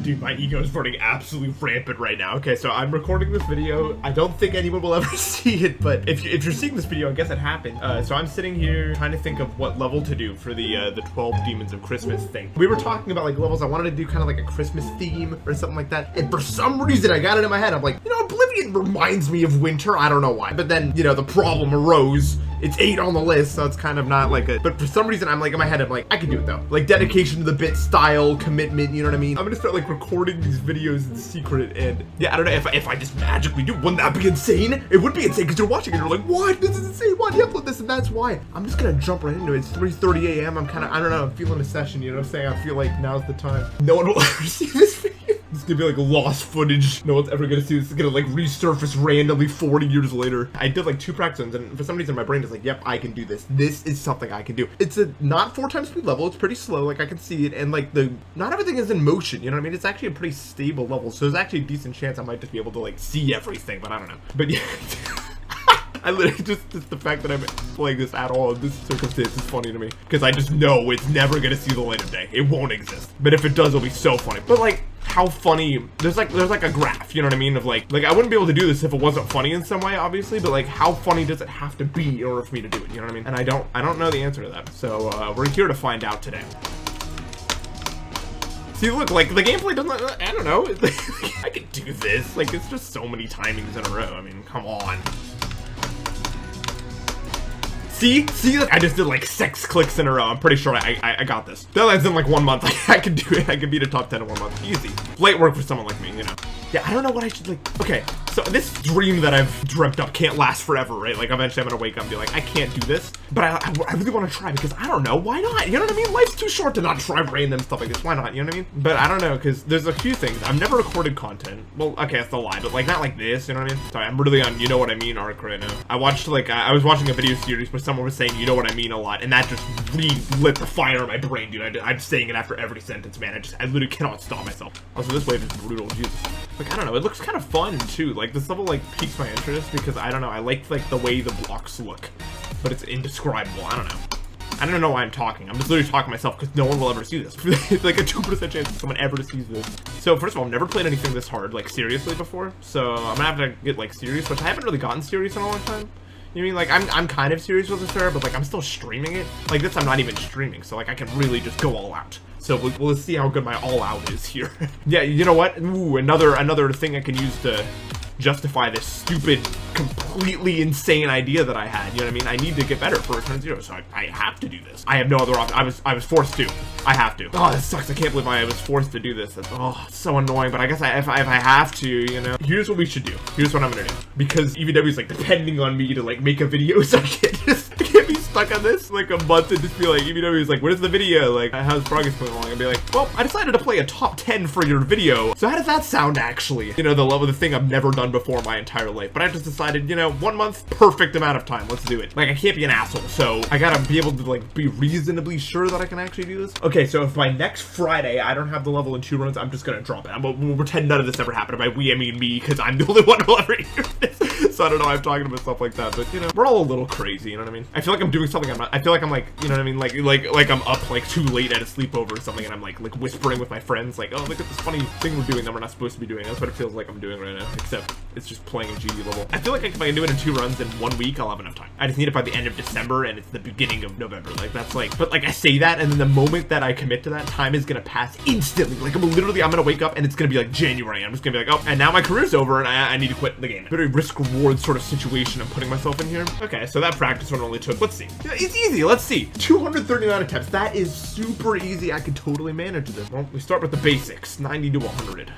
Dude, my ego is running absolutely rampant right now. Okay, so I'm recording this video. I don't think anyone will ever see it, but if you're seeing this video, I guess it happened. So I'm sitting here trying to think of what level to do for the 12 Demons of Christmas thing. We were talking about like levels. I wanted to do kind of like a Christmas theme or something like that. And for some reason, I got it in my head. I'm like, you know, Oblivion reminds me of winter. I don't know why. But then, you know, the problem arose. It's 8 on the list, so it's kind of not like a, but for some reason I'm like in my head, I'm like, I can do it though. Like dedication to the bit, style, commitment, you know what I mean? I'm gonna start like recording these videos in secret, and yeah, I don't know if I just magically do, wouldn't that be insane? It would be insane because you're watching and you're like, what? This is insane, why do you upload this? And that's why. I'm just gonna jump right into it. It's 3:30 a.m. I'm kind of, I don't know, I'm feeling a session, you know what I'm saying? I feel like now's the time. No one will ever see this video. It's gonna be like lost footage. No one's ever gonna see this. It's gonna like resurface randomly 40 years later. I did like 2 practice runs, and for some reason my brain is like, yep, I can do this. This is something I can do. It's a not 4 times speed level. It's pretty slow, like I can see it, and like not everything is in motion, you know what I mean? It's actually a pretty stable level, so there's actually a decent chance I might just be able to like see everything, but I don't know. But yeah. I literally just the fact that I'm playing this at all in this circumstance is funny to me, because I just know it's never gonna see the light of day. It won't exist. But if it does, it'll be so funny. But like, how funny, there's like a graph, you know what I mean, of like I wouldn't be able to do this if it wasn't funny in some way, obviously, but like how funny does it have to be in order for me to do it, you know what I mean? And I don't know the answer to that, so we're here to find out today. See, look, like the gameplay doesn't, I don't know, I could do this, like it's just so many timings in a row. I mean, come on. See, I just did like 6 clicks in a row. I'm pretty sure I got this. That in like 1 month. I can do it. I can beat a top 10 in 1 month. Easy. Light work for someone like me, you know. Yeah, I don't know what I should like. Okay, so this dream that I've dreamt up can't last forever, right? Like eventually I'm gonna wake up and be like, I can't do this, but I really want to try because I don't know, why not? You know what I mean? Life's too short to not try random stuff like this. Why not? You know what I mean? But I don't know, because there's a few things. I've never recorded content. Well, okay, that's a lie, but like not like this. You know what I mean? Sorry, I'm really on you know what I mean arc right now. I watched like I was watching a video series where someone was saying you know what I mean a lot, and that just lit the fire in my brain, dude. I'm saying it after every sentence, man. I literally cannot stop myself. Also, this wave is brutal, Jesus. Like, I don't know, it looks kind of fun too. Like this level like piques my interest because I don't know, I like the way the blocks look, but it's indescribable. I don't know. I don't know why I'm talking. I'm just literally talking to myself because no one will ever see this. It's like a 2% chance that someone ever sees this. So first of all, I've never played anything this hard, like seriously before. So I'm gonna have to get like serious, which I haven't really gotten serious in a long time. You know what I mean? Like I'm kind of serious with this server, but like I'm still streaming it. Like this, I'm not even streaming, so like I can really just go all out. So we'll see how good my all out is here. Yeah, you know what? Ooh, another thing I can use to justify this stupid, completely insane idea that I had. You know what I mean? I need to get better for Return Zero, so I have to do this. I have no other option. I was forced to. I have to. Oh, this sucks. I can't believe I was forced to do this. That's, oh, it's so annoying. But I guess if I have to, you know. Here's what we should do. Here's what I'm gonna do. Because EVW is like depending on me to like make a video, so I can't be stuck on this like a month and just be like, EVW is like, where's the video? Like, how's progress going along? And be like, well, I decided to play a top 10 for your video. So how does that sound actually? You know, the thing I've never done before in my entire life. But I just decided, you know, 1 month, perfect amount of time. Let's do it. Like, I can't be an asshole. So I gotta be able to like be reasonably sure that I can actually do this. Okay, so if by next Friday I don't have the level in 2 runs, I'm just gonna drop it. We'll pretend none of this ever happened. By we, I mean me, because I'm the only one who'll ever hear this. So I don't know why I'm talking about stuff like that. But you know, we're all a little crazy, you know what I mean? I feel like I'm doing something I'm not. I feel like I'm like, you know what I mean? Like I'm up like too late at a sleepover or something, and I'm like whispering with my friends, like, oh, look at this funny thing we're doing that we're not supposed to be doing. That's what it feels like I'm doing right now, except it's just playing a GD level. I feel like if I can do it in 2 runs in 1 week, I'll have enough time. I just need it by the end of December, and it's the beginning of November. Like that's like, but like I say that, and then the moment that I commit to that, time is gonna pass instantly. Like I'm gonna wake up, and it's gonna be like January. I'm just gonna be like, oh, and now my career's over, and I need to quit the game. Very risk reward sort of situation I'm putting myself in here. Okay, so that practice one only took, let's see. It's easy, let's see. 239 attempts. That is super easy. I could totally manage this. Well, we start with the basics. 90 to 100.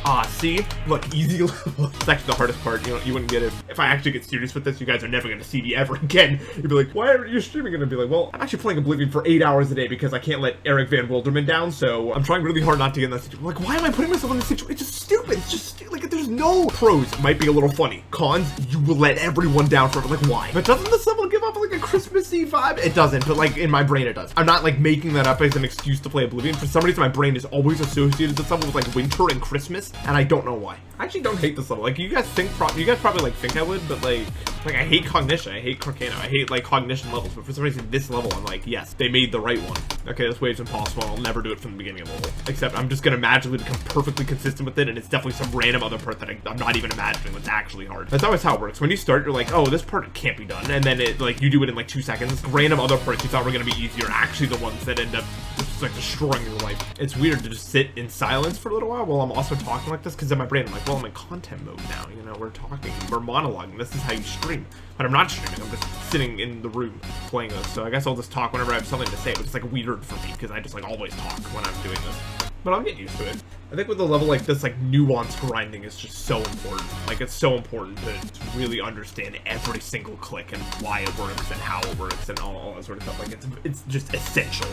Ah, see? Look, easy level. It's actually the hardest part. You know, you wouldn't get it. If I actually get serious with this, you guys are never going to see me ever again. You'd be like, why are you streaming? And I'd be like, well, I'm actually playing Oblivion for 8 hours a day because I can't let Eric Van Wilderman down, so I'm trying really hard not to get in that situation. Like, why am I putting myself in this situation? It's just stupid. It's just stupid. Like, there's no pros. It might be a little funny. Cons, you will let everyone down forever. Like, why? But doesn't this level give off like a Christmassy vibe? It doesn't, but like in my brain it does. I'm not like making that up as an excuse to play Oblivion. For some reason, my brain is always associated this level with like winter and Christmas, and I don't know why. I actually don't hate this level. Like, you guys probably like think I would, but like I hate cognition. I hate Corcano. I hate like cognition levels. But for some reason, this level, I'm like, yes, they made the right one. Okay, this wave's impossible. I'll never do it from the beginning of the level. Except I'm just gonna magically become perfectly consistent with it, and it's definitely some random other part that I'm not even imagining that's actually hard. That's always how it works. When you start, you're like, oh, this part can't be done, and then it like you do it in like 2 seconds. Random other parts you thought were gonna be easier are actually the ones that end up just like destroying your life. It's weird to just sit in silence for a little while I'm also talking like this, because in my brain I'm like, well, I'm in content mode now, you know, we're talking, we're monologuing, this is how you stream. But I'm not streaming, I'm just sitting in the room playing this, so I guess I'll just talk whenever I have something to say, which is like weird for me, because I just like always talk when I'm doing this. But I'll get used to it. I think with a level like this, like nuanced grinding is just so important. Like, it's so important to really understand every single click and why it works and how it works and all that sort of stuff. Like, it's just essential.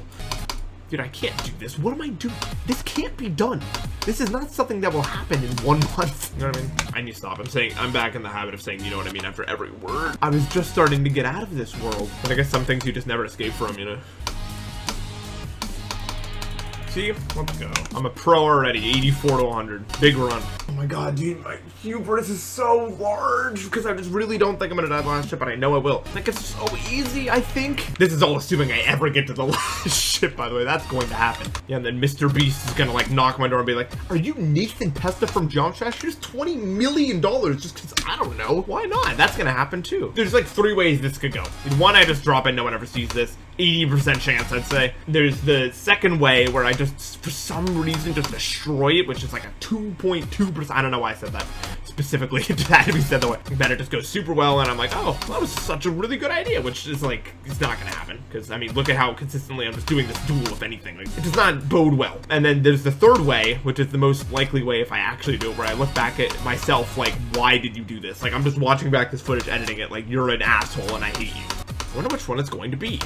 Dude, I can't do this. What am I doing? This can't be done. This is not something that will happen in 1 month. You know what I mean? I need to stop. I'm back in the habit of saying, you know what I mean, after every word. I was just starting to get out of this world. But I guess some things you just never escape from, you know? See? Let's go. I'm a pro already. 84 to 100. Big run. Oh my god, dude, my hubris is so large because I just really don't think I'm gonna die the last ship, but I know I will. Like, it's so easy, I think. This is all assuming I ever get to the last ship, by the way. That's going to happen. Yeah, and then Mr. Beast is gonna like knock my door and be like, are you Nathan Pesta from Jump Trash? Here's $20 million just because, I don't know. Why not? That's gonna happen too. There's like 3 ways this could go. One, I just drop it, no one ever sees this. 80% chance, I'd say. There's the second way where I just, for some reason, just destroy it, which is like a 2.2%. I don't know why I said that specifically. It had to be said that way. Then it just goes super well, and I'm like, oh, that was such a really good idea, which is like, it's not gonna happen. Because, I mean, look at how consistently I'm just doing this duel, if anything. Like, it does not bode well. And then there's the third way, which is the most likely way if I actually do it, where I look back at myself, like, why did you do this? Like, I'm just watching back this footage, editing it, like, you're an asshole, and I hate you. I wonder which one it's going to be.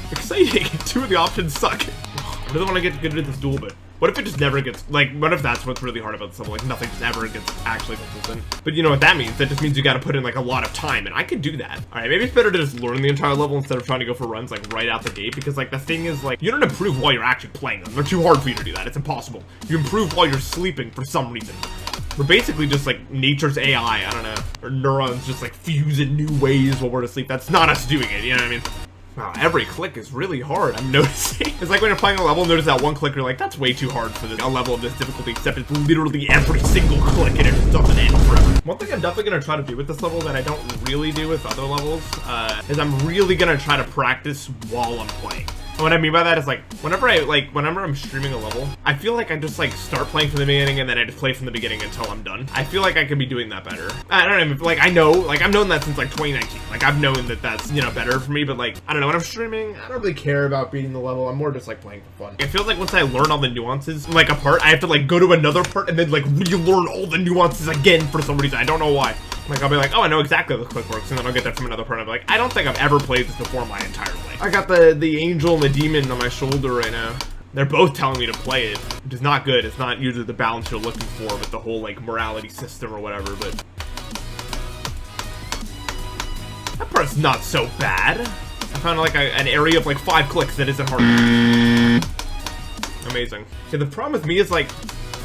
Exciting. 2 of the options suck. I really want to get good at this duel, but what if it just never gets, like, what if that's what's really hard about this level? Like, nothing just ever gets actually consistent. But you know what that means? That just means you gotta put in, like, a lot of time, and I could do that. Alright, maybe it's better to just learn the entire level instead of trying to go for runs, like, right out the gate, because, like, the thing is, like, you don't improve while you're actually playing them. They're too hard for you to do that. It's impossible. You improve while you're sleeping for some reason. We're basically just like nature's AI, I don't know. Or neurons just like fuse in new ways while we're asleep. That's not us doing it, you know what I mean? Wow, every click is really hard, I'm noticing. It's like when you're playing a level, notice that one click, you're like, that's way too hard for a level of this difficulty, except it's literally every single click and it just doesn't end forever. One thing I'm definitely gonna try to do with this level that I don't really do with other levels, is I'm really gonna try to practice while I'm playing. And what I mean by that is like, whenever I'm streaming a level, I feel like I just like start playing from the beginning and then I just play from the beginning until I'm done. I feel like I could be doing that better. I don't know, like I know, like I've known that since like 2019. Like I've known that that's, you know, better for me, but like, I don't know, when I'm streaming, I don't really care about beating the level. I'm more just like playing for fun. It feels like once I learn all the nuances, like a part, I have to like go to another part and then like relearn all the nuances again for some reason. I don't know why. Like, I'll be like, oh, I know exactly how the click works, and then I'll get that from another part, and I'll be like, I don't think I've ever played this before my entire life. I got the angel and the demon on my shoulder right now. They're both telling me to play it, which is not good. It's not usually the balance you're looking for with the whole, like, morality system or whatever, but... that part's not so bad. I found, like, an area of, like, 5 clicks that isn't hard. Amazing. Okay, the problem with me is, like,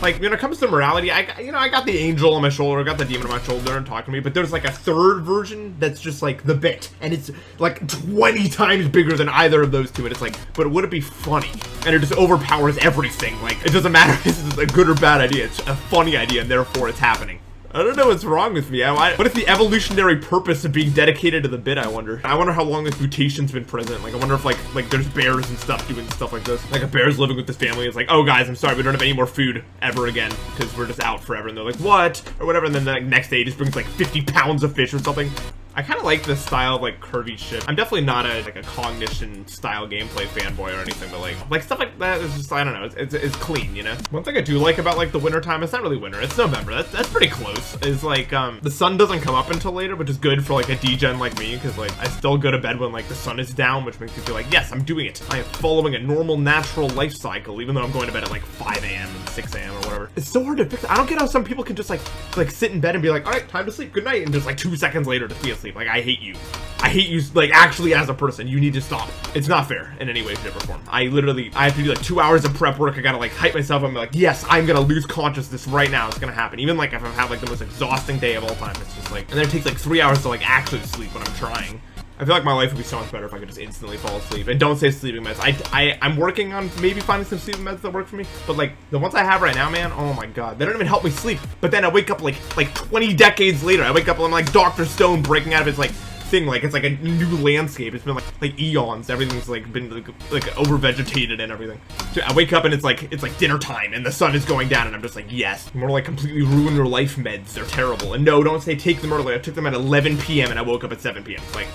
when it comes to morality, I got the angel on my shoulder, I got the demon on my shoulder and talking to me, but there's like a third version that's just like the bit, and it's like 20 times bigger than either of those two, and it's like, but would it be funny? And it just overpowers everything. Like, it doesn't matter if this is a good or bad idea, it's a funny idea, and therefore it's happening. I don't know what's wrong with me. What is the evolutionary purpose of being dedicated to the bit, I wonder? I wonder how long this mutation's been present. Like, I wonder if, like there's bears and stuff doing stuff like this. Like, a bear's living with this family. It's like, oh, guys, I'm sorry, we don't have any more food ever again because we're just out forever. And they're like, what? Or whatever. And then the next day, he just brings, like, 50 pounds of fish or something. I kind of like this style of, like, curvy ship. I'm definitely not a cognition-style gameplay fanboy or anything, but, like stuff like that is just, I don't know, it's clean, you know? One thing I do like about, like, the winter time, it's not really winter, it's November, that's pretty close, is, like, the sun doesn't come up until later, which is good for, like, a degen like me, because, like, I still go to bed when, like, the sun is down, which makes me feel like, yes, I'm doing it. I am following a normal, natural life cycle, even though I'm going to bed at, like, 5 a.m. and 6 a.m. or whatever. It's so hard to fix. I don't get how some people can just, like sit in bed and be like, all right, time to sleep, good night, and just, like, 2 seconds later just be asleep. sleep. Like, I hate you. I hate you, like, actually as a person. You need to stop. It's not fair in any way, shape, or form. I have to do, like, 2 hours of prep work. I gotta, like, hype myself. I'm like, yes, I'm gonna lose consciousness right now. It's gonna happen. Even, like, if I've had, like, the most exhausting day of all time, it's just, like, and then it takes, like, 3 hours to, like, actually sleep when I'm trying. I feel like my life would be so much better if I could just instantly fall asleep. And don't say sleeping meds. I'm working on maybe finding some sleeping meds that work for me. But like the ones I have right now, man, oh my god, they don't even help me sleep. But then I wake up like 20 decades later. I wake up and I'm like Dr. Stone breaking out of his like thing, like it's like a new landscape. It's been like eons. Everything's like been like over vegetated and everything. So I wake up and it's like dinner time and the sun is going down and I'm just like, yes, more like completely ruin your life meds. They're terrible. And no, don't say take them early. I took them at 11 p.m. and I woke up at 7 p.m. Like,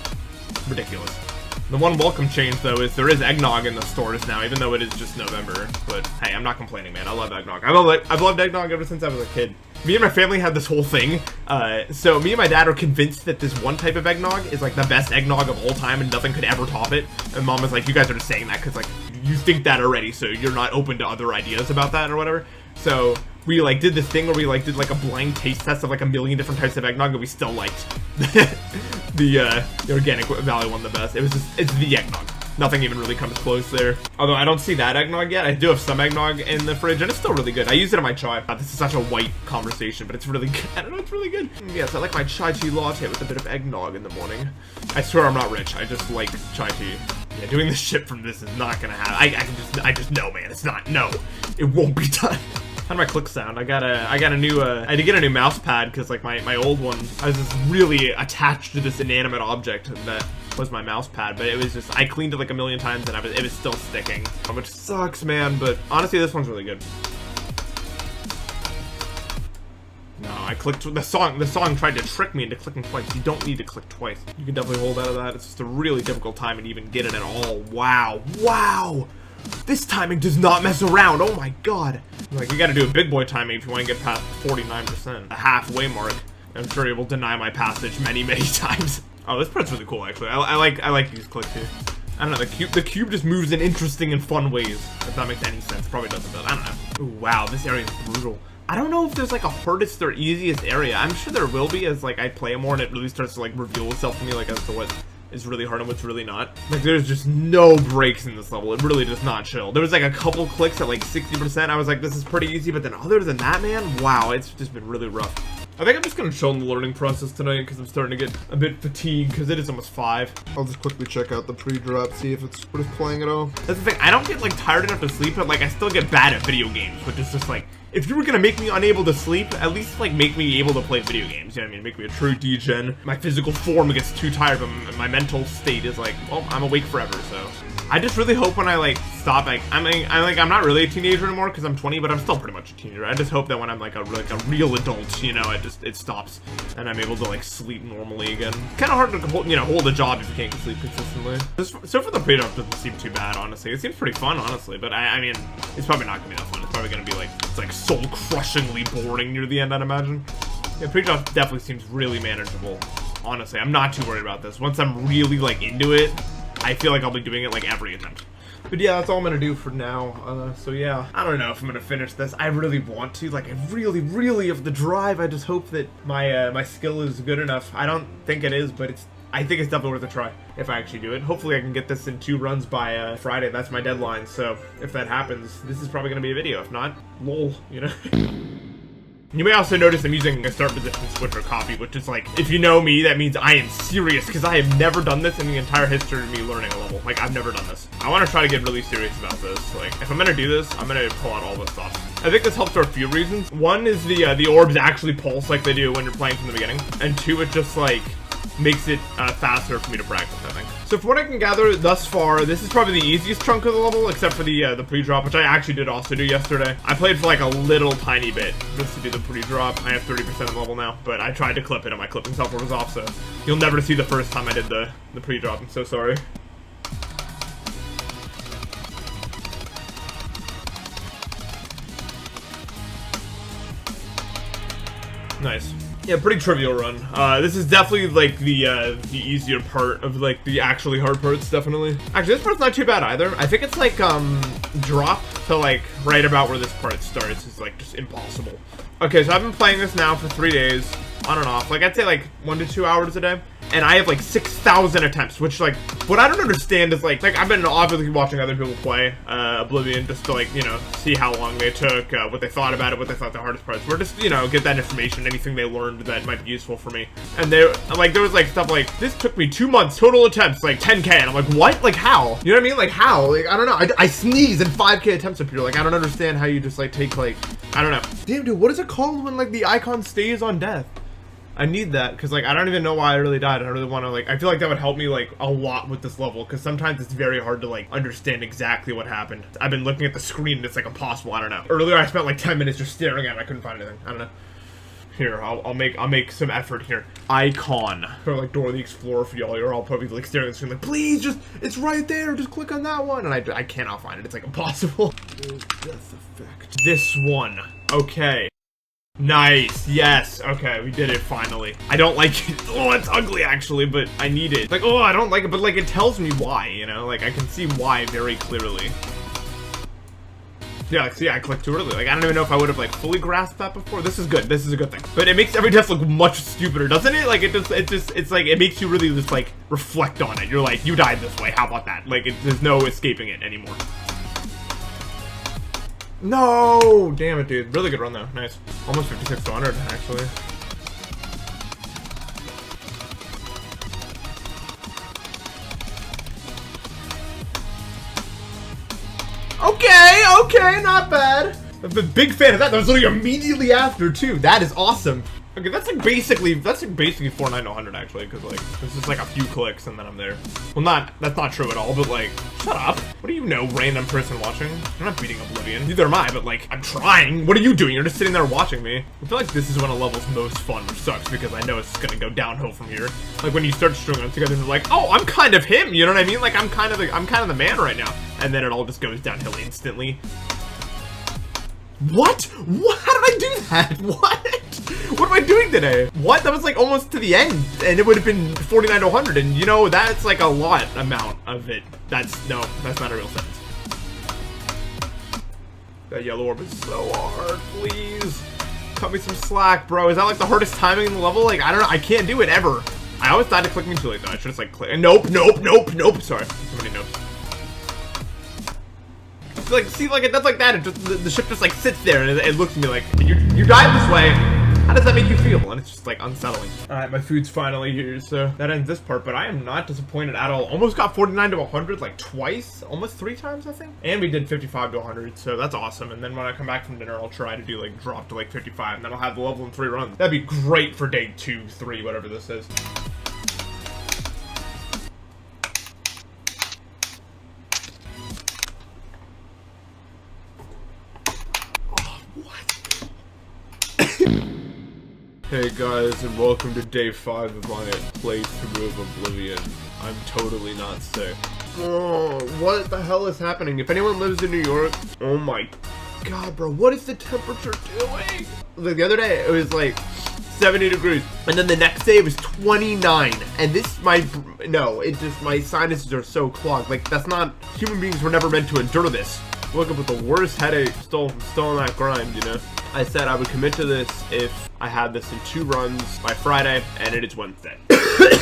ridiculous. The one welcome change though is there is eggnog in the stores now, even though it is just November. But hey, I'm not complaining, man. I love eggnog. I've loved eggnog ever since I was a kid. Me and my family had this whole thing. So me and my dad are convinced that this one type of eggnog is like the best eggnog of all time and nothing could ever top it. And mom was like, you guys are just saying that because like you think that already, so you're not open to other ideas about that or whatever. So we like did this thing where we like did like a blind taste test of like a million different types of eggnog and we still liked the Organic Valley one the best. It's the eggnog. Nothing even really comes close there. Although I don't see that eggnog yet. I do have some eggnog in the fridge and it's still really good. I use it in my chai. This is such a white conversation, but it's really good. I don't know, it's really good. Yes, I like my chai tea latte with a bit of eggnog in the morning. I swear I'm not rich. I just like chai tea. Yeah, doing this shit from this is not gonna happen. I just know, man. It's not, no. It won't be done. How do my click sound? I got a new, I had to get a new mouse pad because like my old one, I was just really attached to this inanimate object that was my mouse pad, but it was just, I cleaned it like a million times and it was still sticking, which sucks, man, but honestly, this one's really good. No, I clicked, the song tried to trick me into clicking twice. You don't need to click twice. You can definitely hold out of that. It's just a really difficult time to even get it at all. Wow. Wow. This timing does not mess around. Oh my god. Like, you gotta do a big boy timing if you want to get past 49%. The halfway mark. I'm sure it will deny my passage many, many times. Oh, this part's really cool, actually. I like these clicks here. I don't know, the cube just moves in interesting and fun ways. If that makes any sense. Probably doesn't, but I don't know. Ooh, wow, this area is brutal. I don't know if there's like a hardest or easiest area. I'm sure there will be as like I play more and it really starts to like reveal itself to me like as to what is really hard and what's really not. Like there's just no breaks in this level. It really does not chill. There was like a couple clicks at like 60%. I was like, this is pretty easy, but then other than that, man, wow, it's just been really rough. I think I'm just gonna chill in the learning process tonight because I'm starting to get a bit fatigued because it is almost 5. I'll just quickly check out the pre-drop, see if it's worth playing at all. That's the thing, I don't get like tired enough to sleep, but like I still get bad at video games, which is just like, if you were gonna make me unable to sleep, at least like make me able to play video games, you know what I mean? Make me a true degen. My physical form gets too tired, but my mental state is like, well, I'm awake forever, so. I just really hope when I like stop, like I'm not really a teenager anymore because I'm 20, but I'm still pretty much a teenager. I just hope that when I'm like a real adult, you know, it stops and I'm able to like sleep normally again. Kind of hard to hold a job if you can't sleep consistently. So for the pre-drop doesn't seem too bad, honestly. It seems pretty fun, honestly, but I mean, it's probably not gonna be that fun. It's probably gonna be like it's like soul crushingly boring near the end, I'd imagine. Yeah, pre-drop definitely seems really manageable. Honestly, I'm not too worried about this. Once I'm really like into it, I feel like I'll be doing it like every attempt. But yeah, that's all I'm gonna do for now. So yeah, I don't know if I'm gonna finish this. I really want to. Like, I really have the drive. I just hope that my my skill is good enough. I don't think it is, but I think it's definitely worth a try if I actually do it. Hopefully I can get this in 2 runs by Friday. That's my deadline. So if that happens, this is probably gonna be a video. If not, lol, you know. You may also notice I'm using a start position switch or copy, which is like, if you know me, that means I am serious, because I have never done this in the entire history of me learning a level. Like, I've never done this. I want to try to get really serious about this. Like, if I'm going to do this, I'm going to pull out all this stuff. I think this helps for a few reasons. One is the orbs actually pulse like they do when you're playing from the beginning. And 2, it just, like, makes it faster for me to practice, I think. So from what I can gather thus far, this is probably the easiest chunk of the level, except for the pre-drop, which I actually did also do yesterday. I played for like a little tiny bit just to do the pre-drop. I have 30% of the level now, but I tried to clip it and my clipping software was off, so you'll never see the first time I did the pre-drop. I'm so sorry. Nice. Yeah, pretty trivial run. This is definitely like the easier part of like the actually hard parts, definitely. Actually, this part's not too bad either. I think it's like drop to like right about where this part starts is like just impossible. Okay, so I've been playing this now for 3 days, on and off. Like I'd say like 1 to 2 hours a day. and I have like 6,000 attempts, which like, what I don't understand is like I've been obviously watching other people play Oblivion just to like, you know, see how long they took, what they thought about it, what they thought the hardest parts were, just, you know, get that information, anything they learned that might be useful for me. And there was like stuff like, this took me 2 months, total attempts, like 10K, and I'm like, what? Like how? You know what I mean? Like how? Like, I don't know. I sneeze and 5K attempts appear. Like, I don't understand how you just like take like, I don't know. Damn, dude, what is it called when like the icon stays on death? I need that, because like I don't even know why I really died. I really want to like, I feel like that would help me like a lot with this level, because sometimes it's very hard to like understand exactly what happened. I've been looking at the screen and it's like impossible. I don't know. Earlier I spent like 10 minutes just staring at it. I couldn't find anything. I don't know. Here, I'll make some effort here. Icon. Or like Dora the Explorer for y'all. You're all probably like staring at the screen like, please, just, it's right there. Just click on that one. And I cannot find it. It's like impossible. Death effect. This one. Okay. Nice, yes, okay, we did it finally. I don't like it. Oh, it's ugly actually, but I need it. Like, oh, I don't like it, but like it tells me why, you know? Like I can see why very clearly. Yeah, like, see, I clicked too early. Like, I don't even know if I would have like fully grasped that before. This is good, this is a good thing. But it makes every test look much stupider, doesn't it? Like, it's like, it makes you really just like reflect on it. You're like, you died this way, how about that? Like, there's no escaping it anymore. No! Damn it, dude. Really good run, though. Nice. Almost 56 to 100, actually. Okay, not bad. I'm a big fan of that. That was literally immediately after, too. That is awesome. Okay, that's like basically 49 to 100 actually, because like this is like a few clicks and then I'm there. Well, that's not true at all, but like, shut up. What do you know, random person watching? I'm not beating Oblivion. Neither am I, but like, I'm trying. What are you doing? You're just sitting there watching me. I feel like this is when a level's most fun, which sucks because I know it's gonna go downhill from here. Like when you start stringing them together, you're like, oh, I'm kind of him. You know what I mean? Like I'm kind of the man right now. And then it all just goes downhill instantly. What? What? How did I do that? What? What am I doing today? What? That was like almost to the end, and it would have been 49 to 100, and you know, that's like a lot amount of it. That's not a real sentence. That yellow orb is so hard, please. Cut me some slack, bro. Is that like the hardest timing in the level? Like, I don't know, I can't do it ever. I always thought to click me too late though. I should just like click. Nope. Sorry, so many notes. Like, see, like, that's like that. It just, the ship just like sits there and it looks at me like, you died this way. How does that make you feel? And it's just like unsettling. All right, my food's finally here, so that ends this part. But I am not disappointed at all. Almost got 49 to 100 like twice, almost 3 times I think. And we did 55 to 100, so that's awesome. And then when I come back from dinner, I'll try to do like drop to like 55, and then I'll have the level in 3 runs. That'd be great for day 2, 3, whatever this is. Hey guys, and welcome to day 5 of my playthrough of Oblivion. I'm totally not sick. Oh, what the hell is happening? If anyone lives in New York, oh my god, bro, what is the temperature doing? Like the other day, it was like 70 degrees, and then the next day it was 29, and this, my sinuses are so clogged. Like, that's not, human beings were never meant to endure this. Woke up with the worst headache, still on that grind, you know? I said I would commit to this if I had this in 2 runs by Friday, and it is Wednesday.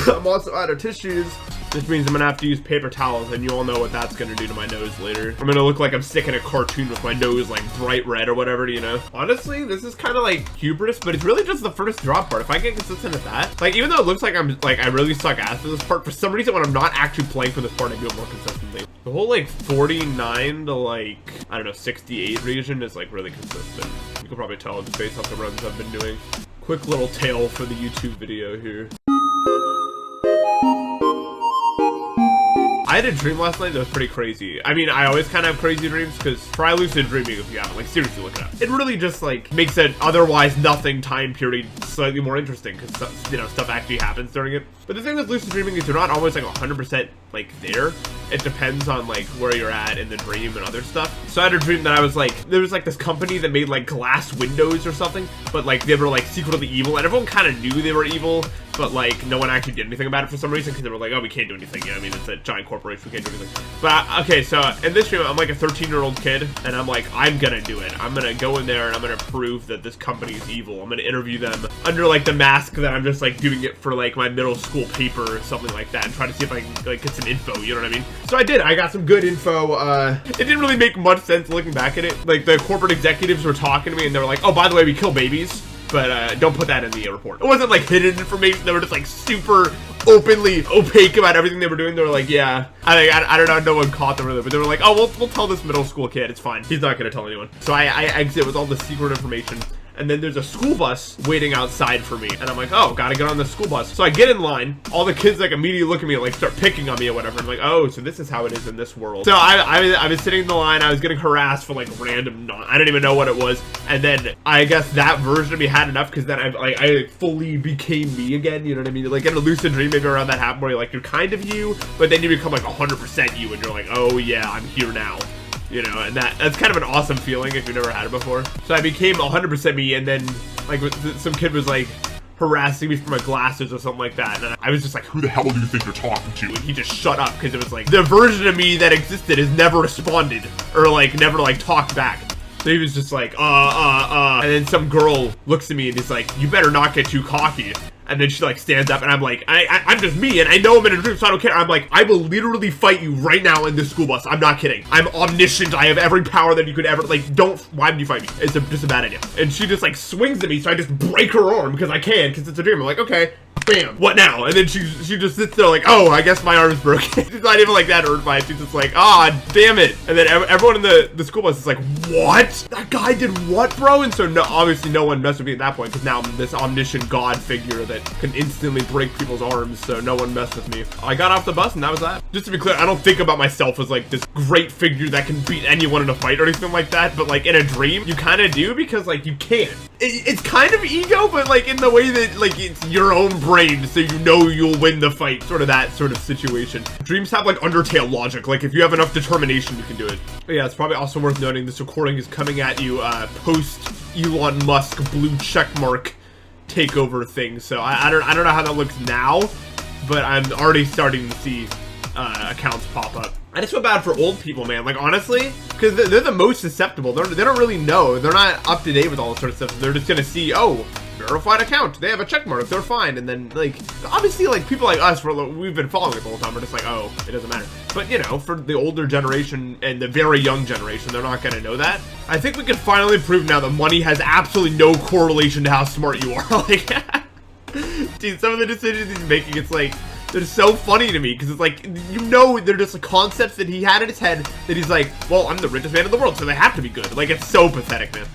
I'm also out of tissues, which means I'm gonna have to use paper towels, and you all know what that's gonna do to my nose later. I'm gonna look like I'm sick in a cartoon with my nose like bright red or whatever, you know? Honestly, this is kind of like hubris, but it's really just the first drop part. If I get consistent at that, like, even though it looks like I really suck ass at this part, for some reason when I'm not actually playing for this part, I do it more consistently. The whole like 49 to like, I don't know, 68 region is like really consistent. You can probably tell just based off the runs I've been doing. Quick little tale for the YouTube video here. I had a dream last night that was pretty crazy. I mean, I always kind of have crazy dreams, because try lucid dreaming if you haven't. Like, seriously, look it up. It really just, like, makes an otherwise nothing time period slightly more interesting, because, you know, stuff actually happens during it. But the thing with lucid dreaming is you're not always, like, 100%, like, there. It depends on, like, where you're at in the dream and other stuff. So I had a dream that I was, like, there was, like, this company that made, like, glass windows or something, but, like, they were, like, secretly evil, and everyone kind of knew they were evil, but like no one actually did anything about it for some reason because they were like, oh, we can't do anything. Yeah, I mean, it's a giant corporation, we can't do anything. But okay, so in this stream, I'm like a 13-year-old kid, and I'm like, I'm gonna do it. I'm gonna go in there and I'm gonna prove that this company is evil. I'm gonna interview them under like the mask that I'm just like doing it for like my middle school paper or something like that, and try to see if I can like get some info. You know what I mean? So I did. I got some good info. It didn't really make much sense looking back at it. Like the corporate executives were talking to me, and they were like, oh, by the way, we kill babies. But don't put that in the report. It wasn't like hidden information. They were just like super openly opaque about everything they were doing. They were like, yeah, I don't know, no one caught them really, but they were like, oh, we'll tell this middle school kid, it's fine. He's not gonna tell anyone. So I exit with all the secret information. And then there's a school bus waiting outside for me. And I'm like, oh, gotta get on the school bus. So I get in line. All the kids like immediately look at me and like start picking on me or whatever. I'm like, oh, so this is how it is in this world. So I was sitting in the line. I was getting harassed for like random, I didn't even know what it was. And then I guess that version of me had enough because then I fully became me again. You know what I mean? Like in a lucid dream, maybe around that happened where you're like, you're kind of you, but then you become like 100% you and you're like, oh yeah, I'm here now. You know, and that's kind of an awesome feeling if you've never had it before. So I became 100% me, and then like some kid was like harassing me for my glasses or something like that, and I was just like, who the hell do you think you're talking to? And he just shut up because it was like the version of me that existed has never responded or like never like talked back. So he was just like, and then some girl looks at me and he's like, you better not get too cocky. And then she like stands up and I'm like, I'm just me and I know I'm in a dream, so I don't care. I'm like, I will literally fight you right now in this school bus. I'm not kidding. I'm omniscient. I have every power that you could ever, like, why would you fight me? It's just a bad idea. And she just like swings at me, so I just break her arm because I can, because it's a dream. I'm like, okay, bam, what now? And then she just sits there like, oh, I guess my arm is broken. She's not even like that hurt by it. She's just like, ah, damn it. And then everyone in the school bus is like, what? That guy did what, bro? And so no, obviously no one messed with me at that point because now I'm this omniscient god figure that can instantly break people's arms, so no one messed with me. I got off the bus and that was that. Just to be clear, I don't think about myself as like this great figure that can beat anyone in a fight or anything like that, but like in a dream, you kind of do because like you can. It's kind of ego, but like in the way that like it's your own brain, so you know you'll win the fight, sort of that sort of situation. Dreams have like Undertale logic, like if you have enough determination, you can do it. But yeah, it's probably also worth noting this recording is coming at you post Elon Musk blue checkmark takeover thing, so I don't know how that looks now, but I'm already starting to see accounts pop up. I just feel bad for old people, man. Like honestly, because they're the most susceptible. They don't really know. They're not up to date with all this sort of stuff. They're just gonna see, oh, verified account. They have a check mark. They're fine. And then like obviously like people like us, we've been following it the whole time. We're just like, oh, it doesn't matter. But you know, for the older generation and the very young generation, they're not gonna know that. I think we can finally prove now that money has absolutely no correlation to how smart you are. Like, dude, some of the decisions he's making, it's like, they're so funny to me because it's like, you know, they're just concepts that he had in his head that he's like, well, I'm the richest man in the world, so they have to be good. Like, it's so pathetic, man.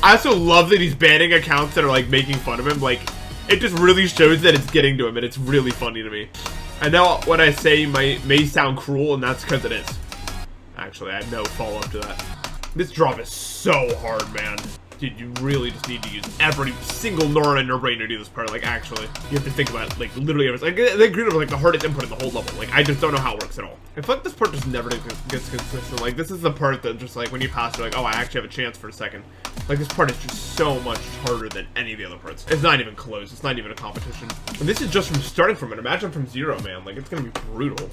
I also love that he's banning accounts that are like making fun of him. Like, it just really shows that it's getting to him, and it's really funny to me. I know what I say may sound cruel, and that's because it is. Actually, I have no follow-up to that. This drop is so hard, man. Dude, you really just need to use every single neuron in your brain to do this part. Like, actually, you have to think about, like, literally everything. Like, they agree with, like, the hardest input in the whole level. Like, I just don't know how it works at all. I feel like this part just never gets consistent. Like, this is the part that just, like, when you pass, you're like, oh, I actually have a chance for a second. Like, this part is just so much harder than any of the other parts. It's not even close. It's not even a competition. And this is just from starting from it. Imagine from zero, man. Like, it's gonna be brutal.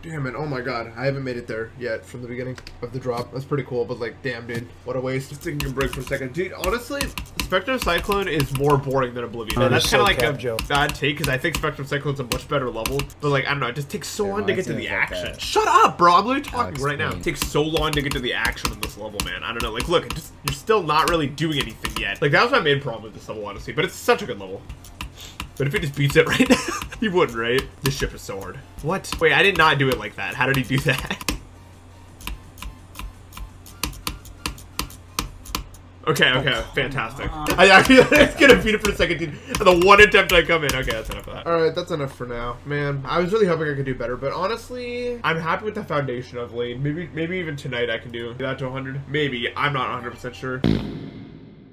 Damn it, oh my god, I haven't made it there yet from the beginning of the drop. That's pretty cool, but like, damn dude, what a waste. Just taking a break for a second. Dude, honestly, Spectrum Cyclone is more boring than Oblivion. And that's kind of like a bad take, because I think Spectrum Cyclone's a much better level. But like, I don't know, it just takes so long to get to the action. Shut up, bro, I'm literally talking right now. It takes so long to get to the action in this level, man. I don't know, like, look, you're still not really doing anything yet. Like, that was my main problem with this level, honestly, but it's such a good level. But if he just beats it right now, he wouldn't, right? This ship is so hard. What? Wait, I did not do it like that. How did he do that? Okay, fantastic. I actually was gonna beat it for a second, dude. The one attempt I come in. Okay, that's enough of that. Alright, that's enough for now. Man, I was really hoping I could do better, but honestly, I'm happy with the foundation I've laid. Maybe even tonight I can do that to 100. Maybe. I'm not 100% sure.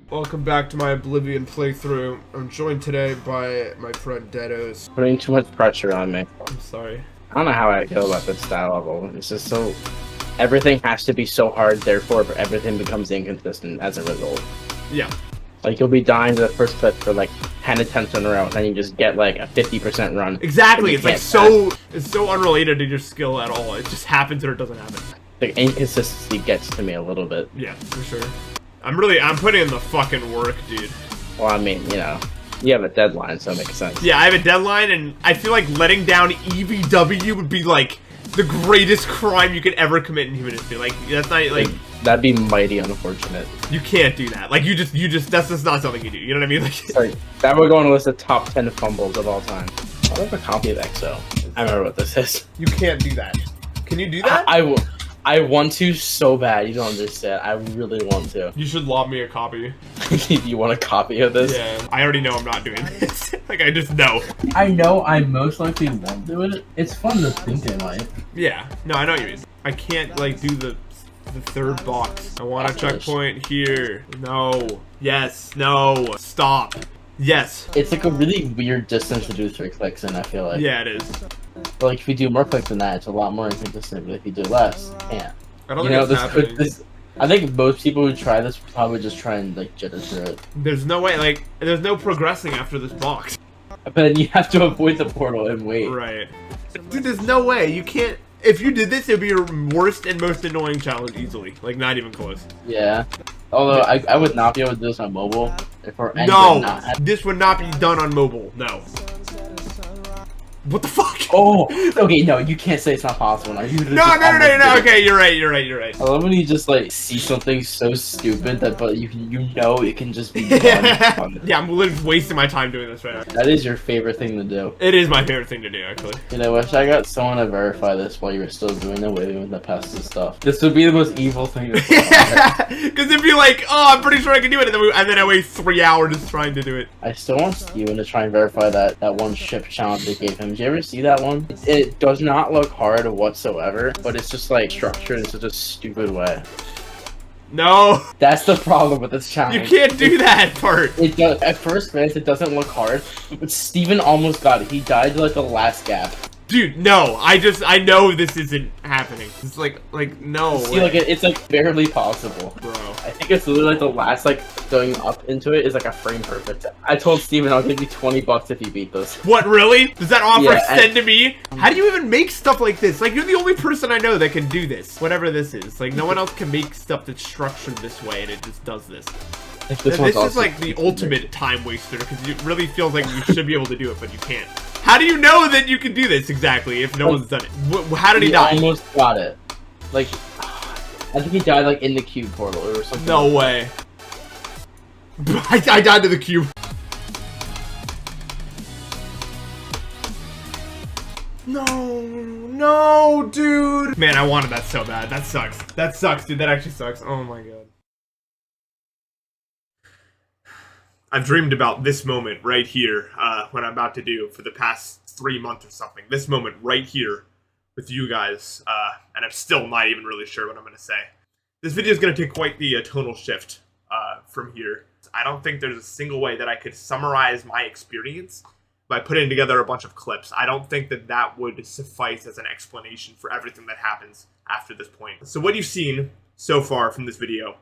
Welcome back to my Oblivion playthrough. I'm joined today by my friend Deados. Putting too much pressure on me. I'm sorry. I don't know how I feel about this style level. It's just so... Everything has to be so hard, therefore everything becomes inconsistent as a result. Yeah. Like you'll be dying to the first clip for like 10 attempts in a row, and then you just get like a 50% run. Exactly. It's like it's so unrelated to your skill at all. It just happens or it doesn't happen. The inconsistency gets to me a little bit. Yeah, for sure. I'm putting in the fucking work, dude. Well, I mean, you know, you have a deadline, so it makes sense. Yeah, I have a deadline, and I feel like letting down EVW would be like the greatest crime you could ever commit in human history. Like, that's not like that'd be mighty unfortunate. You can't do that. Like, you just that's just not something you do. You know what I mean? Like, sorry, that would go on a list of top 10 fumbles of all time. I have a copy of XO. I remember what this is. You can't do that. Can you do that? I will. I want to so bad. You don't understand. I really want to. You should lob me a copy. You want a copy of this? Yeah. I already know I'm not doing this. Like, I just know. I know I most likely won't do it. It's fun to think I might. Yeah. No, I know what you mean. I can't, like, do the third box. I want a checkpoint here. No. Yes. No. Stop. Yes. It's like a really weird distance to do 3 clicks in, I feel like. Yeah, it is. But like if you do more clicks than that, it's a lot more inconsistent. But if you do less, yeah. I don't think it's happening. I think most people who try this probably just try and like jitter through it. There's no way, like, there's no progressing after this box. But then you have to avoid the portal and wait. Right. Dude, there's no way. You can't. If you did this, it would be your worst and most annoying challenge easily. Like, not even close. Yeah. Although I would not be able to do this on mobile. No, this would not be done on mobile. No. What the fuck? Oh, okay, no, you can't say it's not possible. Now. No. Okay, you're right. I love when you just like see something so stupid that, but you know it can just be done. Yeah, I'm literally wasting my time doing this right now. That is your favorite thing to do. It is my favorite thing to do, actually. And I wish I got someone to verify this while you were still doing the waving with the pest and stuff. This would be the most evil thing to Yeah, because it'd be like, oh, I'm pretty sure I can do it, and then I wait 3 hours trying to do it. I still want Steven to try and verify that one ship challenge they gave him. Did you ever see that one? It does not look hard whatsoever, but it's just like structured in such a stupid way. No. That's the problem with this challenge. You can't do that part. It does, at first glance, it doesn't look hard, but Steven almost got it. He died to like the last gap. Dude, no. I know this isn't happening. It's like no. See, like it's like barely possible. Bro. I think it's literally like the last like going up into it is like a frame perfect. I told Steven I'll give you $20 if you beat this. What, really? Does that offer Yeah, extend to me? How do you even make stuff like this? Like, you're the only person I know that can do this. Whatever this is. Like, no one else can make stuff that's structured this way, and it just does this. This is like the ultimate time waster, because it really feels like you should be able to do it, but you can't. How do you know that you can do this exactly if no one's done it? How did he die? Almost got it. Like, I think he died like in the cube portal or something. No way. I died to the cube. No, dude. Man, I wanted that so bad. That sucks. That sucks, dude. That actually sucks. Oh my god. I've dreamed about this moment right here, what I'm about to do for the past 3 months or something. This moment right here with you guys, and I'm still not even really sure what I'm going to say. This video is going to take quite the tonal shift from here. I don't think there's a single way that I could summarize my experience by putting together a bunch of clips. I don't think that that would suffice as an explanation for everything that happens after this point. So what you've seen so far from this video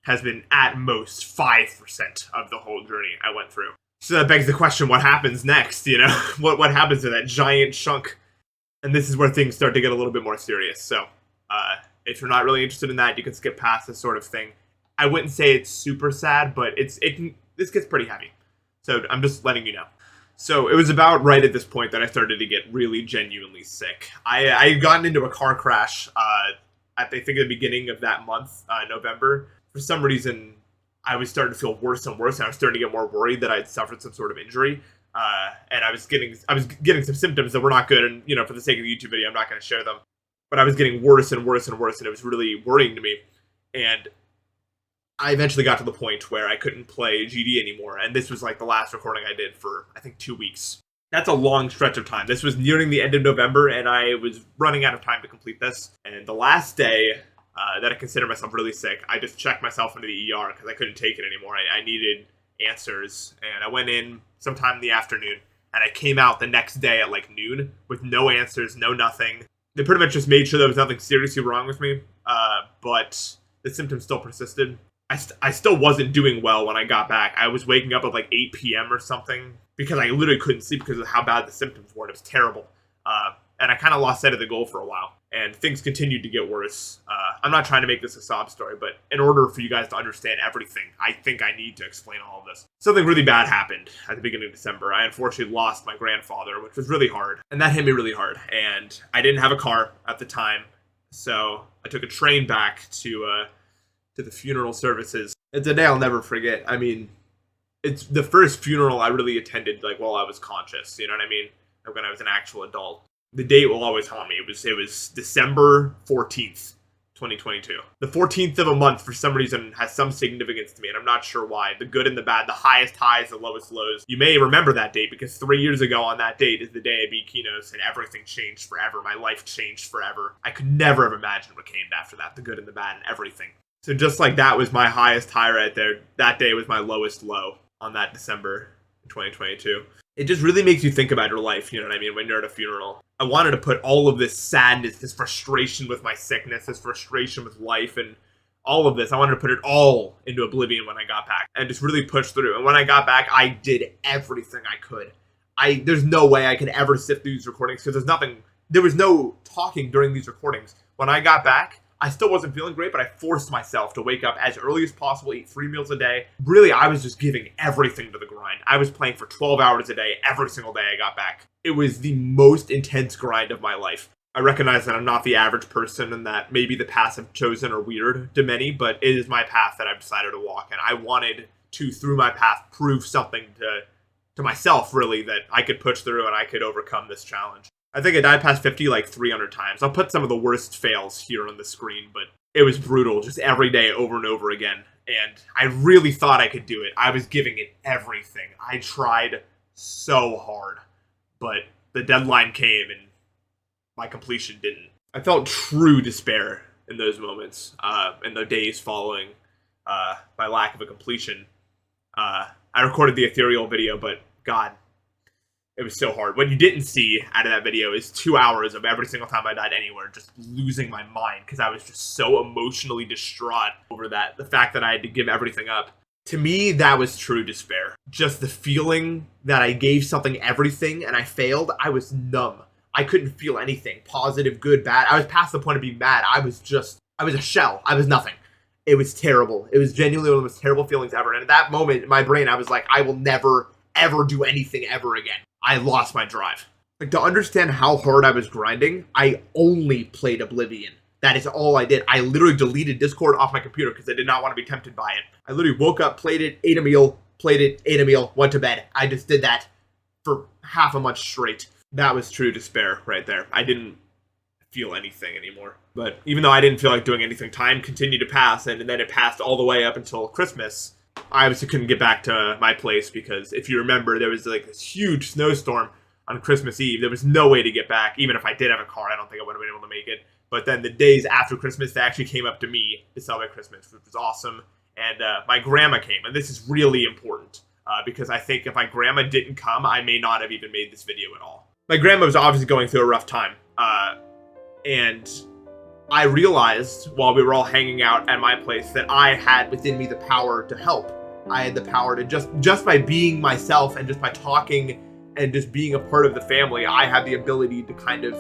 has been at most 5% of the whole journey I went through. So that begs the question, what happens next, you know? What happens to that giant chunk? And this is where things start to get a little bit more serious. So, if you're not really interested in that, you can skip past this sort of thing. I wouldn't say it's super sad, but this gets pretty heavy. So I'm just letting you know. So it was about right at this point that I started to get really genuinely sick. I had gotten into a car crash at the beginning of that month, November. For some reason, I was starting to feel worse and worse, and I was starting to get more worried that I had suffered some sort of injury. And I was getting some symptoms that were not good, and, you know, for the sake of the YouTube video, I'm not going to share them. But I was getting worse and worse and worse, and it was really worrying to me. And I eventually got to the point where I couldn't play GD anymore, and this was like the last recording I did for, I think, 2 weeks. That's a long stretch of time. This was nearing the end of November, and I was running out of time to complete this. And the last day that I considered myself really sick, I just checked myself into the ER because I couldn't take it anymore. I needed answers, and I went in sometime in the afternoon, and I came out the next day at like noon with no answers, no nothing. They pretty much just made sure there was nothing seriously wrong with me, but the symptoms still persisted. I still wasn't doing well when I got back. I was waking up at like 8 p.m. or something because I literally couldn't sleep because of how bad the symptoms were. It was terrible. And I kind of lost sight of the goal for a while. And things continued to get worse. I'm not trying to make this a sob story, but in order for you guys to understand everything, I think I need to explain all of this. Something really bad happened at the beginning of December. I unfortunately lost my grandfather, which was really hard. And that hit me really hard. And I didn't have a car at the time. So I took a train back to the funeral services. It's a day I'll never forget. I mean, it's the first funeral I really attended, like, while I was conscious. You know what I mean? Like, when I was an actual adult. The date will always haunt me. It was December 14th, 2022. The 14th of a month, for some reason, has some significance to me, and I'm not sure why. The good and the bad, the highest highs, the lowest lows. You may remember that date, because 3 years ago on that date is the day I beat Kinos, and everything changed forever. My life changed forever. I could never have imagined what came after that, the good and the bad and everything. So just like that was my highest high right there, that day was my lowest low on that December 2022. It just really makes you think about your life, you know what I mean, when you're at a funeral. I wanted to put all of this sadness, this frustration with my sickness, this frustration with life, and all of this, I wanted to put it all into Oblivion when I got back, and just really push through. And when I got back, I did everything I could. There's no way I could ever sift through these recordings, because there was no talking during these recordings. When I got back, I still wasn't feeling great, but I forced myself to wake up as early as possible, eat 3 meals a day. Really, I was just giving everything to the grind. I was playing for 12 hours a day, every single day I got back. It was the most intense grind of my life. I recognize that I'm not the average person and that maybe the paths I've chosen are weird to many, but it is my path that I've decided to walk, and I wanted to, through my path, prove something to myself, really, that I could push through and I could overcome this challenge. I think I died past 50 like 300 times. I'll put some of the worst fails here on the screen, but it was brutal just every day over and over again. And I really thought I could do it. I was giving it everything. I tried so hard, but the deadline came and my completion didn't. I felt true despair in those moments, in the days following my lack of a completion. I recorded the ethereal video, but God, it was so hard. What you didn't see out of that video is 2 hours of every single time I died anywhere, just losing my mind because I was just so emotionally distraught over that. The fact that I had to give everything up. To me, that was true despair. Just the feeling that I gave something everything and I failed, I was numb. I couldn't feel anything. Positive, good, bad. I was past the point of being mad. I was a shell. I was nothing. It was terrible. It was genuinely one of the most terrible feelings ever. And at that moment, in my brain, I was like, I will never, ever do anything ever again. I lost my drive. Like, to understand how hard I was grinding, I only played Oblivion. That is all I did. I literally deleted Discord off my computer because I did not want to be tempted by it. I literally woke up, played it, ate a meal, played it, ate a meal, went to bed. I just did that for half a month straight. That was true despair right there. I didn't feel anything anymore. But even though I didn't feel like doing anything, time continued to pass, and then it passed all the way up until Christmas. I obviously couldn't get back to my place because, if you remember, there was like this huge snowstorm on Christmas Eve. There was no way to get back. Even if I did have a car, I don't think I would have been able to make it. But then the days after Christmas, they actually came up to me to celebrate Christmas, which was awesome. And my grandma came, and this is really important because I think if my grandma didn't come, I may not have even made this video at all. My grandma was obviously going through a rough time, and I realized while we were all hanging out at my place that I had within me the power to help. I had the power to just by being myself and just by talking and just being a part of the family, I had the ability to kind of,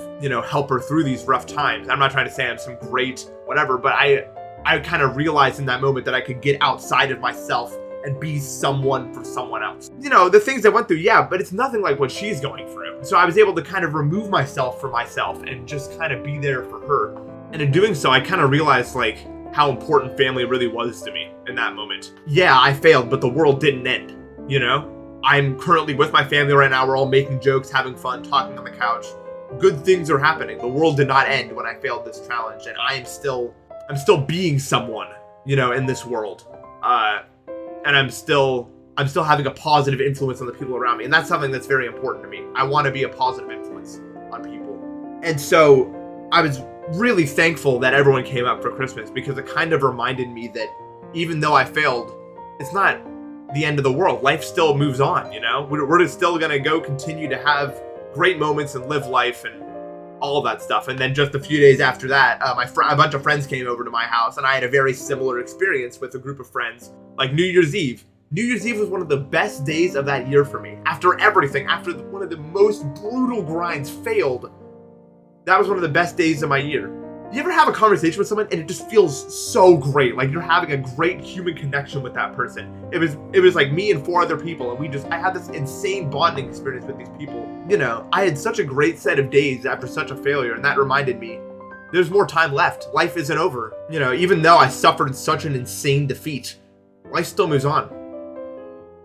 help her through these rough times. I'm not trying to say I'm some great whatever, but I kind of realized in that moment that I could get outside of myself and be someone for someone else. The things I went through, yeah, but it's nothing like what she's going through. So I was able to kind of remove myself from myself and just kind of be there for her. And in doing so, I kind of realized, like, how important family really was to me in that moment. Yeah, I failed, but the world didn't end, I'm currently with my family right now. We're all making jokes, having fun, talking on the couch. Good things are happening. The world did not end when I failed this challenge, and I'm still being someone, in this world. And I'm still having a positive influence on the people around me, and that's something that's very important to me. I want to be a positive influence on people. And so I was really thankful that everyone came up for Christmas because it kind of reminded me that even though I failed, it's not the end of the world. Life still moves on, We're just still going to go continue to have great moments and live life. And all of that stuff. And then just a few days after that, a bunch of friends came over to my house, and I had a very similar experience with a group of friends, like New Year's Eve. New Year's Eve was one of the best days of that year for me. After everything, after one of the most brutal grinds failed, that was one of the best days of my year. You ever have a conversation with someone and it just feels so great, like you're having a great human connection with that person? It was like me and 4 other people, and I had this insane bonding experience with these people. You know, I had such a great set of days after such a failure, and that reminded me there's more time left. Life isn't over. You know, even though I suffered such an insane defeat, life still moves on.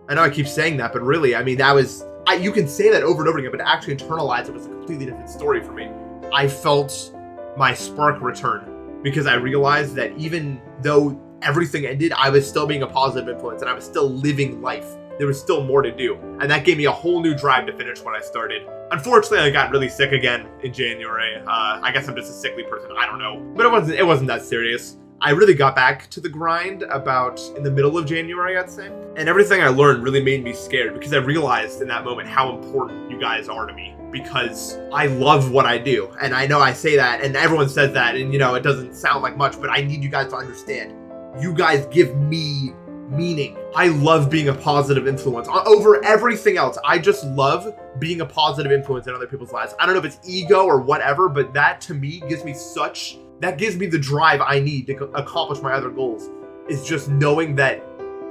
I know I keep saying that, but really, I mean, you can say that over and over again, but to actually internalize it was a completely different story for me. I felt my spark return because I realized that even though everything ended, I was still being a positive influence and I was still living life. There was still more to do, and that gave me a whole new drive to finish what I started. Unfortunately, I got really sick again in January. I guess I'm just a sickly person, I don't know. But it wasn't that serious. I really got back to the grind about in the middle of January, I'd say. And everything I learned really made me scared because I realized in that moment how important you guys are to me, because I love what I do. And I know I say that and everyone says that, and you know, it doesn't sound like much, but I need you guys to understand. You guys give me meaning. I love being a positive influence over everything else. I just love being a positive influence in other people's lives. I don't know if it's ego or whatever, but that to me gives me the drive I need to accomplish my other goals, is just knowing that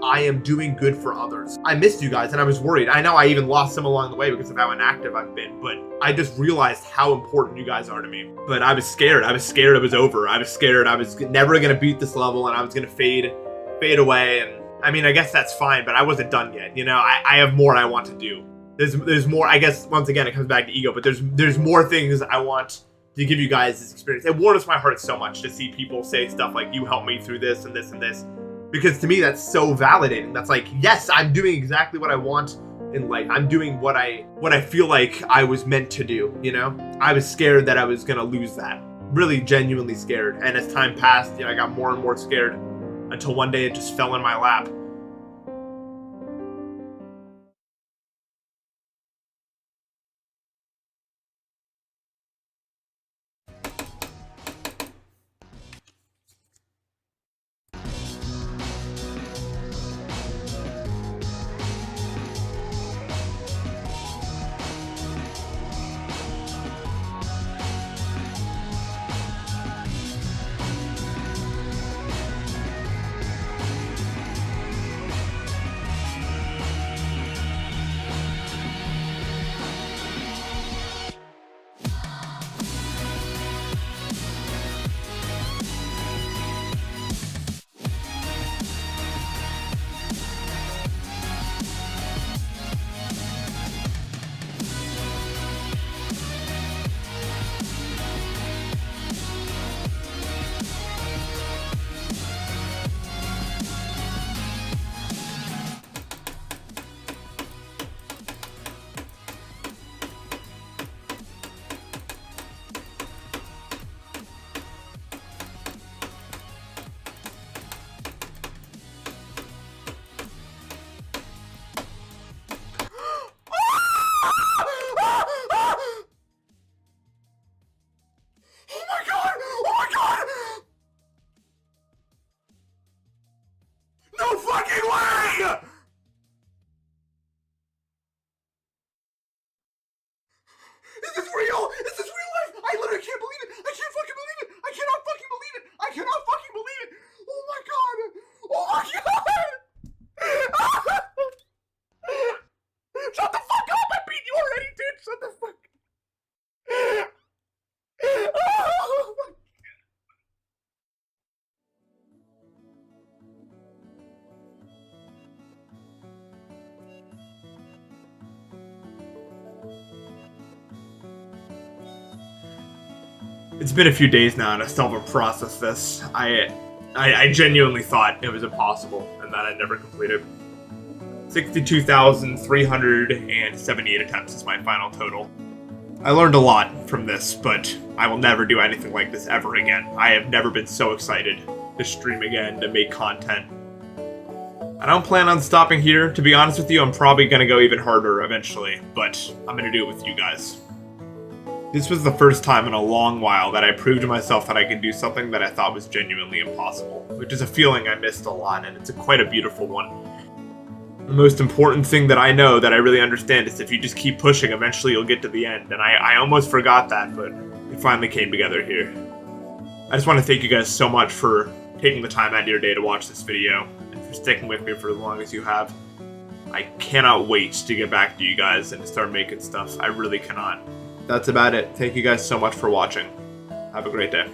I am doing good for others. I missed you guys and I was worried. I know I even lost some along the way because of how inactive I've been, but I just realized how important you guys are to me. But I was scared. I was scared it was over. I was scared I was never going to beat this level and I was going to fade away. And I mean, I guess that's fine, but I wasn't done yet. You know, I have more I want to do. There's more, I guess, once again, it comes back to ego, but there's more things I want to give you guys this experience. It warms my heart so much to see people say stuff like, you helped me through this and this and this. Because to me, that's so validating. That's like, yes, I'm doing exactly what I want in life. I'm doing what I feel like I was meant to do, you know? I was scared that I was gonna lose that. Really genuinely scared. And as time passed, you know, I got more and more scared until one day it just fell in my lap. Is this real? Is this real life? I literally can't believe it. I can't fucking believe it. I cannot fucking believe it. I cannot fucking believe it. Oh my god. Oh my god. Shut the fuck up. I beat you already, dude. Shut the fuck. Oh my. It's been a few days now and I still haven't processed this. I genuinely thought it was impossible and that I'd never complete it. 62,378 attempts is my final total. I learned a lot from this, but I will never do anything like this ever again. I have never been so excited to stream again, to make content. I don't plan on stopping here. To be honest with you, I'm probably gonna go even harder eventually, but I'm gonna do it with you guys. This was the first time in a long while that I proved to myself that I could do something that I thought was genuinely impossible, which is a feeling I missed a lot, and it's quite a beautiful one. The most important thing that I know, that I really understand, is if you just keep pushing, eventually you'll get to the end, and I almost forgot that, but it finally came together here. I just want to thank you guys so much for taking the time out of your day to watch this video, and for sticking with me for as long as you have. I cannot wait to get back to you guys and to start making stuff. I really cannot. That's about it. Thank you guys so much for watching. Have a great day.